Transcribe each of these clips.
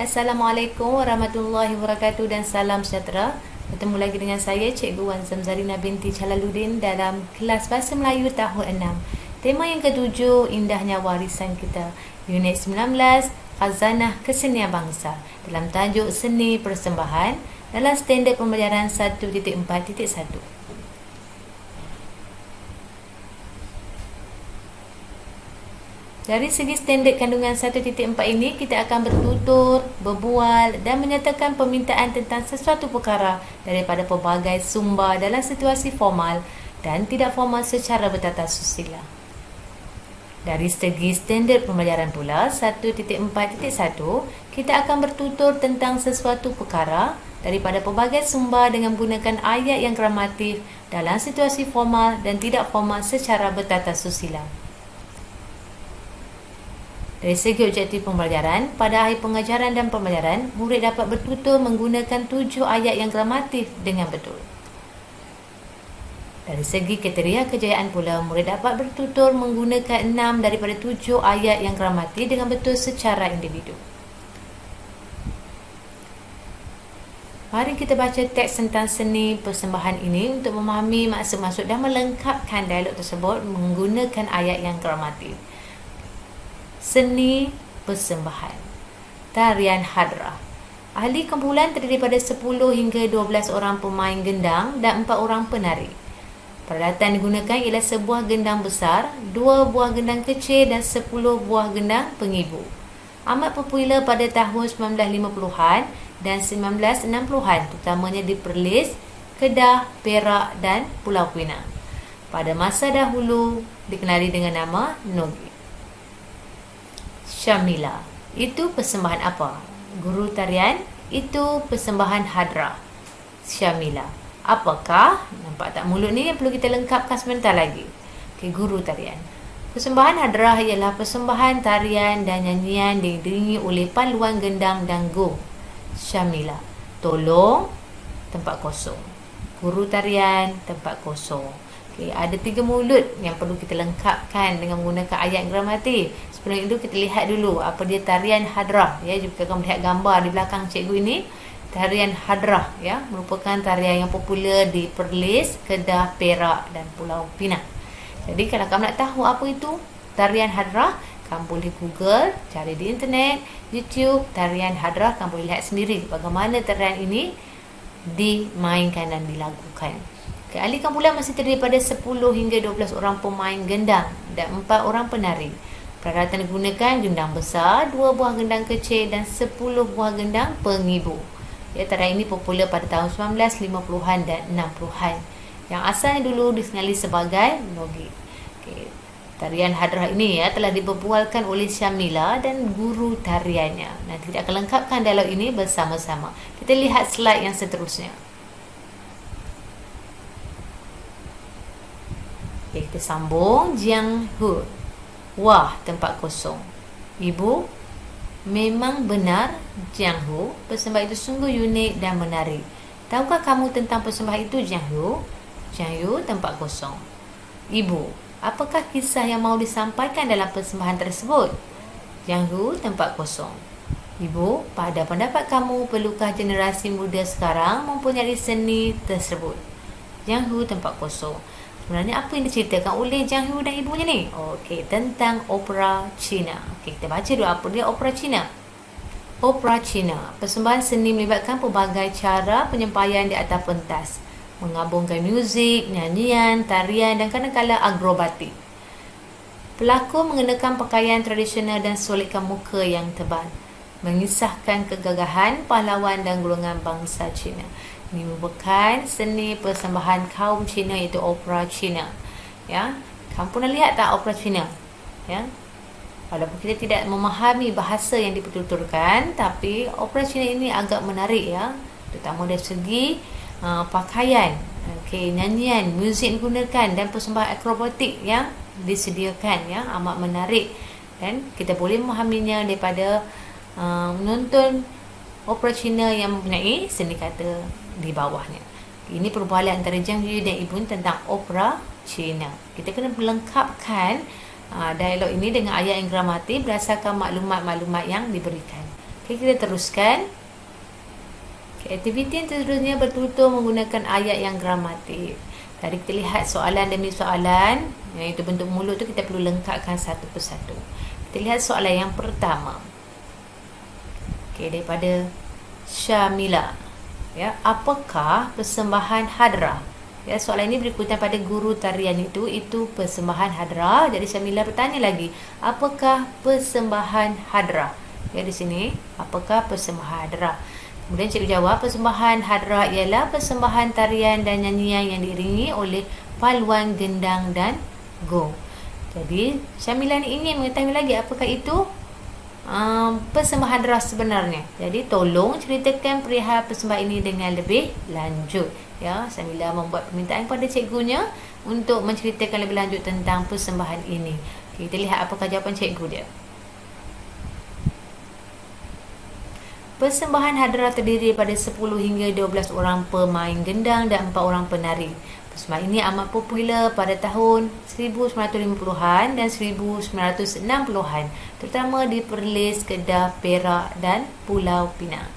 Assalamualaikum warahmatullahi wabarakatuh dan salam sejahtera. Bertemu lagi dengan saya Cikgu Wan Zamzarina binti Jalaluddin dalam kelas Bahasa Melayu tahun 6. Tema yang ketujuh, indahnya warisan kita. Unit 19, Khazanah Kesenian Bangsa. Dalam tajuk seni persembahan dalam standard pembelajaran 1.4.1. Dari segi standard kandungan 1.4 ini, kita akan bertutur, berbual dan menyatakan permintaan tentang sesuatu perkara daripada pelbagai sumber dalam situasi formal dan tidak formal secara bertata susila. Dari segi standard pembelajaran pula, 1.4.1, kita akan bertutur tentang sesuatu perkara daripada pelbagai sumber dengan menggunakan ayat yang gramatif dalam situasi formal dan tidak formal secara bertata susila. Dari segi objektif pembelajaran, pada akhir pengajaran dan pembelajaran, murid dapat bertutur menggunakan 7 ayat yang gramatif dengan betul. Dari segi kriteria kejayaan pula, murid dapat bertutur menggunakan 6 daripada 7 ayat yang gramatif dengan betul secara individu. Mari kita baca teks tentang seni persembahan ini untuk memahami maksud-maksud dan melengkapkan dialog tersebut menggunakan ayat yang gramatif. Seni persembahan. Tarian hadrah. Ahli kumpulan terdiri daripada 10 hingga 12 orang pemain gendang dan 4 orang penari. Peralatan digunakan ialah sebuah gendang besar, 2 buah gendang kecil dan 10 buah gendang penghibur. Amat popular pada tahun 1950-an dan 1960-an, terutamanya di Perlis, Kedah, Perak dan Pulau Pinang. Pada masa dahulu dikenali dengan nama Nogi. Syamila, itu persembahan apa? Guru tarian, itu persembahan hadrah. Syamila, apakah? Nampak tak mulut ni yang perlu kita lengkapkan sebentar lagi. Guru tarian. Persembahan hadrah ialah persembahan tarian dan nyanyian diiringi oleh paluan gendang dan gong. Syamila, tolong, tempat kosong. Guru tarian, tempat kosong. Ada 3 mulut yang perlu kita lengkapkan dengan menggunakan ayat gramatif. Sebelum itu kita lihat dulu apa dia tarian hadrah, ya. Jika kamu lihat gambar di belakang cikgu ini, tarian hadrah, ya, merupakan tarian yang popular di Perlis, Kedah, Perak dan Pulau Pinang. Jadi kalau kamu nak tahu apa itu tarian hadrah, kamu boleh Google, cari di internet, YouTube, tarian hadrah, kamu boleh lihat sendiri bagaimana tarian ini dimainkan dan dilakukan. Ahli kumpulan masih terdiri daripada 10 hingga 12 orang pemain gendang dan 4 orang penari. Peralatan digunakan gendang besar, 2 buah gendang kecil dan 10 buah gendang penghibur. Ya, tarian ini popular pada tahun 1950-an dan 60-an. Yang asalnya dulu dikenali sebagai Nogi. Tarian hadrah ini, ya, telah diperbualkan oleh Syamila dan guru tariannya. Nanti kita akan lengkapkan dialog ini bersama-sama. Kita lihat slide yang seterusnya. Kita sambung. Jiang Hu, wah, tempat kosong. Ibu, memang benar Jiang Hu, persembahan itu sungguh unik dan menarik. Tahukah kamu tentang persembahan itu, Jiang Hu? Jiang Hu, tempat kosong. Ibu, apakah kisah yang mahu disampaikan dalam persembahan tersebut? Jiang Hu, tempat kosong. Ibu, pada pendapat kamu, perlukah generasi muda sekarang mempunyai seni tersebut? Jiang Hu, tempat kosong. Sebenarnya apa yang diceritakan oleh Jiang Hu dan ibunya ni? Okey, tentang opera Cina. Okey, kita baca dulu apa dia opera Cina. Opera Cina, persembahan seni melibatkan pelbagai cara penyampaian di atas pentas, menggabungkan muzik, nyanyian, tarian dan kadang-kadang akrobatik. Pelakon mengenakan pakaian tradisional dan solidkan muka yang tebal, mengisahkan kegagahan pahlawan dan golongan bangsa Cina. Ini merupakan seni persembahan kaum Cina, iaitu opera Cina. Ya, kamu pernah lihat tak opera Cina? Ya, walaupun kita tidak memahami bahasa yang dipertuturkan, tapi opera Cina ini agak menarik, ya, terutama dari segi pakaian, nyanyian, muzik digunakan dan persembahan akrobatik yang disediakan, ya, amat menarik dan kita boleh memahaminya daripada menonton opera Cina yang mempunyai seni kata di bawahnya. Ini perbualan antara Jiang Hu dan ibu tentang opera Cina. Kita kena melengkapkan dialog ini dengan ayat yang gramatif berdasarkan maklumat-maklumat yang diberikan. Okay, kita teruskan. Okay, aktiviti yang seterusnya bertutur menggunakan ayat yang gramatik. Tadi kita lihat soalan demi soalan, iaitu bentuk mulut tu kita perlu lengkapkan satu persatu. Kita lihat soalan yang pertama. Okay, daripada Syamila. Ya, apakah persembahan hadrah? Ya, soalan ini berikutan pada guru tarian itu persembahan hadrah. Jadi Syamila bertanya lagi, apakah persembahan hadrah? Ya, di sini, apakah persembahan hadrah? Kemudian cikgu jawab, persembahan hadrah ialah persembahan tarian dan nyanyian yang diiringi oleh paluan, gendang dan gong. Jadi Syamila ni ingin mengetahui lagi apakah itu persembahan hadrah sebenarnya. Jadi tolong ceritakan perihal persembahan ini dengan lebih lanjut. Ya, Syamila membuat permintaan kepada cikgunya untuk menceritakan lebih lanjut tentang persembahan ini. Okay, kita lihat apakah jawapan cikgu dia. Persembahan hadrah terdiri daripada 10 hingga 12 orang pemain gendang dan 4 orang penari. Persembahan ini amat popular pada tahun 1950-an dan 1960-an, terutama di Perlis, Kedah, Perak dan Pulau Pinang.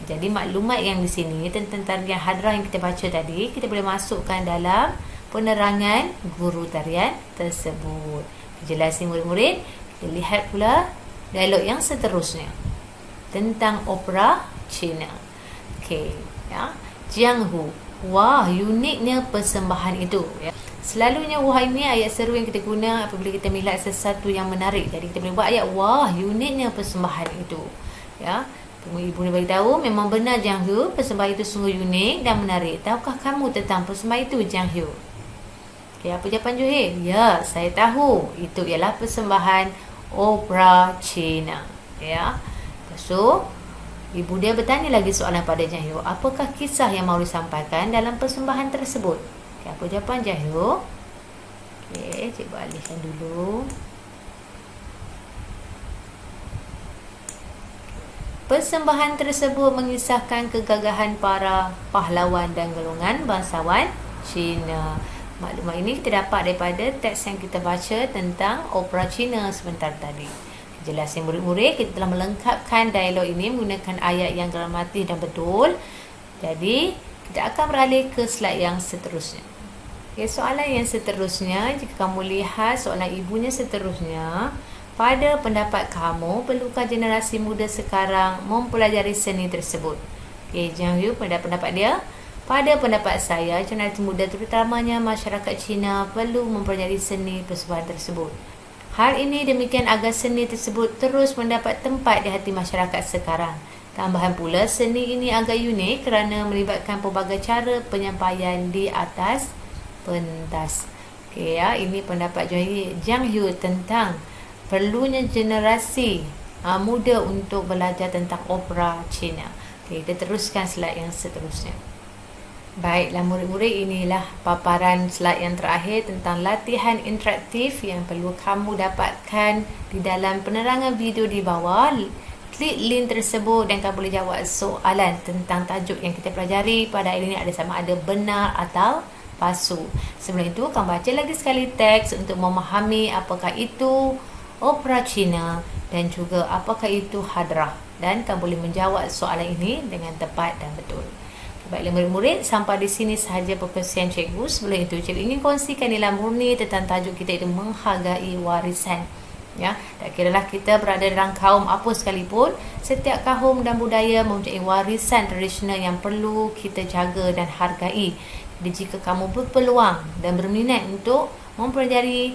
Jadi maklumat yang di sini tentang tarian hadrah yang kita baca tadi, kita boleh masukkan dalam penerangan guru tarian tersebut. Jelasin murid-murid. Kita lihat pula dialog yang seterusnya tentang opera Cina. Okey, ya. Jianghu. Wah, uniknya persembahan itu, ya. Selalunya wah ini ayat seru yang kita guna apabila kita melihat sesuatu yang menarik. Jadi kita boleh buat ayat wah, uniknya persembahan itu. Ya. Ibu ni beritahu, memang benar Jianghu, persembahan itu sungguh unik dan menarik. Tahukah kamu tentang persembahan itu, Jianghu? Okay, apa jawapan Johir? Ya, saya tahu. Itu ialah persembahan opera Cina. Ya. So, ibu dia bertanya lagi soalan pada Jianghu. Apakah kisah yang mahu disampaikan dalam persembahan tersebut? Okay, apa jawapan Jianghu? Okay, cikgu alihkan dulu. Persembahan tersebut mengisahkan kegagahan para pahlawan dan golongan bangsawan Cina. Maklumat ini kita dapat daripada teks yang kita baca tentang opera Cina sebentar tadi. Jelasin murid-murid, kita telah melengkapkan dialog ini menggunakan ayat yang gramatik dan betul. Jadi, kita akan beralih ke slide yang seterusnya. Okay, soalan yang seterusnya, jika kamu lihat soalan ibunya seterusnya, pada pendapat kamu, perlukah generasi muda sekarang mempelajari seni tersebut? Okay, Jianghu, pada pendapat dia, pada pendapat saya, generasi muda terutamanya masyarakat Cina perlu mempelajari seni persembahan tersebut. Hal ini demikian agar seni tersebut terus mendapat tempat di hati masyarakat sekarang. Tambahan pula, seni ini agak unik kerana melibatkan pelbagai cara penyampaian di atas pentas. Okay, ya, ini pendapat Jianghu tentang perlunya generasi muda untuk belajar tentang opera Cina. Okay, kita teruskan slide yang seterusnya. Baiklah murid-murid, inilah paparan slide yang terakhir tentang latihan interaktif yang perlu kamu dapatkan di dalam penerangan video di bawah. Klik link tersebut dan kamu boleh jawab soalan tentang tajuk yang kita pelajari pada hari ini, ada sama ada benar atau palsu. Sebelum itu, kamu baca lagi sekali teks untuk memahami apakah itu opera Cina dan juga apakah itu hadrah, dan kamu boleh menjawab soalan ini dengan tepat dan betul. Baiklah murid-murid, sampai di sini sahaja perkongsian cikgu. Sebelum itu, cikgu ingin kongsikan nilai murni tentang tajuk kita itu menghargai warisan. Ya, tak kiralah kita berada dalam kaum apa sekalipun, setiap kaum dan budaya mempunyai warisan tradisional yang perlu kita jaga dan hargai. Jadi jika kamu berpeluang dan berminat untuk mempelajari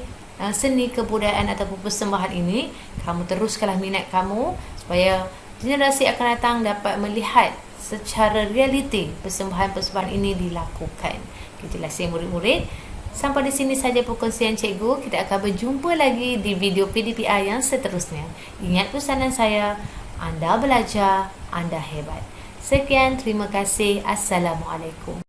seni kebudayaan ataupun persembahan ini, kamu teruskanlah minat kamu supaya generasi akan datang dapat melihat secara realiti persembahan-persembahan ini dilakukan. Kita jelasin murid-murid. Sampai di sini saja perkongsian cikgu. Kita akan berjumpa lagi di video PDPI yang seterusnya. Ingat pesanan saya, anda belajar, anda hebat. Sekian, terima kasih. Assalamualaikum.